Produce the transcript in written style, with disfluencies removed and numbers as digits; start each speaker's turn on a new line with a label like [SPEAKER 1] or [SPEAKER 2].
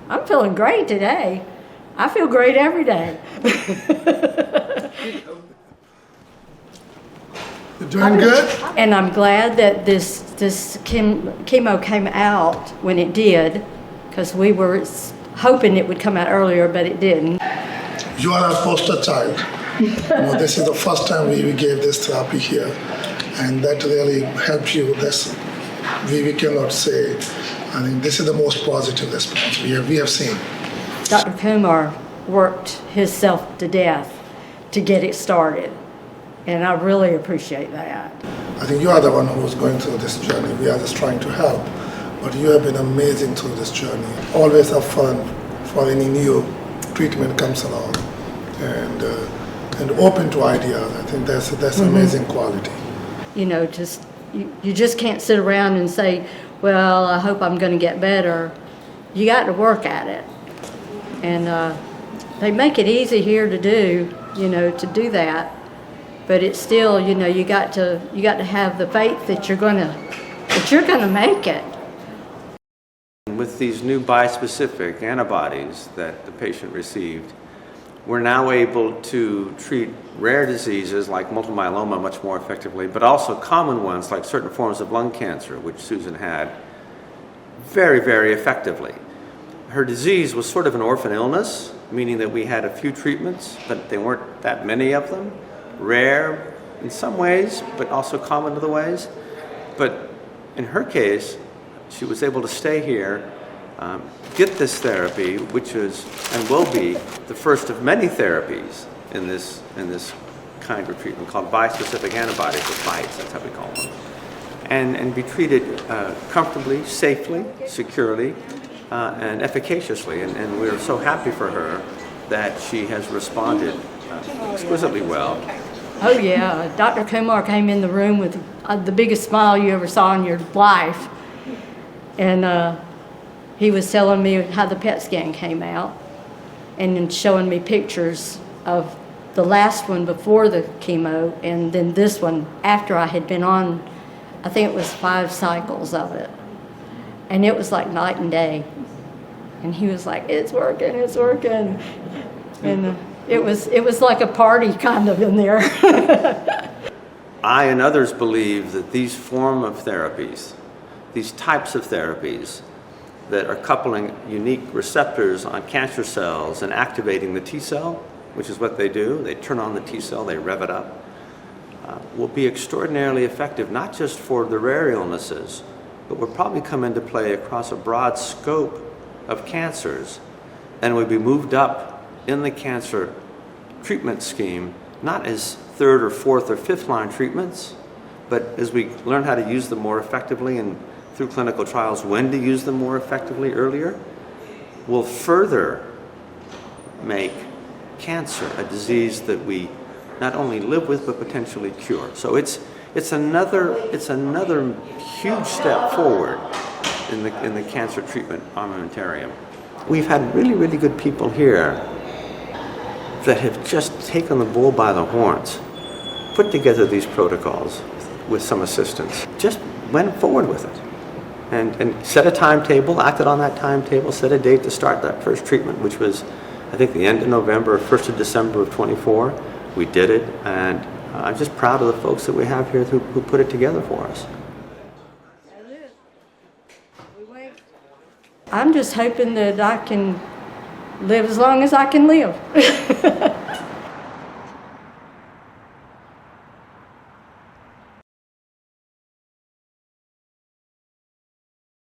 [SPEAKER 1] I'm feeling great today. I feel great every day.
[SPEAKER 2] You're doing good?
[SPEAKER 1] And I'm glad that this chemo came out when it did, because we were hoping it would come out earlier, but it didn't.
[SPEAKER 2] You are our poster child. This is the first time we gave this therapy here, and that really helped you. We cannot say. I think this is the most positive response we have seen.
[SPEAKER 1] Dr. Kumar worked himself to death to get it started, and I really appreciate that.
[SPEAKER 2] I think you are the one who's going through this journey. We are just trying to help, but you have been amazing through this journey. Always have fun for any new treatment comes along, and open to ideas. I think that's amazing quality.
[SPEAKER 1] You know, you just can't sit around and say, well, I hope I'm going to get better. You got to work at it. And they make it easy here to do, to do that. But it's still, you got to have the faith that you're going to make it.
[SPEAKER 3] With these new bispecific antibodies that the patient received, we're now able to treat rare diseases like multiple myeloma much more effectively, but also common ones like certain forms of lung cancer, which Susan had, very, very effectively. Her disease was sort of an orphan illness, meaning that we had a few treatments, but there weren't that many of them. Rare in some ways, but also common in other ways. But in her case, she was able to stay here, get this therapy, which is and will be the first of many therapies in this kind of treatment called bispecific antibodies, or BiTEs, that's how we call them, and be treated comfortably, safely, securely, and efficaciously. And we're so happy for her that she has responded exquisitely well.
[SPEAKER 1] Oh yeah, Dr. Kumar came in the room with the biggest smile you ever saw in your life. And he was telling me how the PET scan came out and then showing me pictures of the last one before the chemo and then this one after I had been on, I think it was 5 cycles of it. And it was like night and day. And he was like, it's working. And it was like a party kind of in there.
[SPEAKER 3] I and others believe that these form of therapies, these types of therapies that are coupling unique receptors on cancer cells and activating the T-cell, which is what they do, they turn on the T-cell, they rev it up, will be extraordinarily effective, not just for the rare illnesses, but will probably come into play across a broad scope of cancers and will be moved up in the cancer treatment scheme, not as 3rd or 4th or 5th line treatments, but as we learn how to use them more effectively and through clinical trials when to use them more effectively earlier, will further make cancer a disease that we not only live with but potentially cure. So it's another huge step forward in the cancer treatment armamentarium. We've had really, really good people here that have just taken the bull by the horns, put together these protocols with some assistance, just went forward with it. And set a timetable, acted on that timetable, set a date to start that first treatment, which was, I think, the end of November or 1st of December of 24. We did it, and I'm just proud of the folks that we have here who put it together for us.
[SPEAKER 1] I'm just hoping that I can live as long as I can live.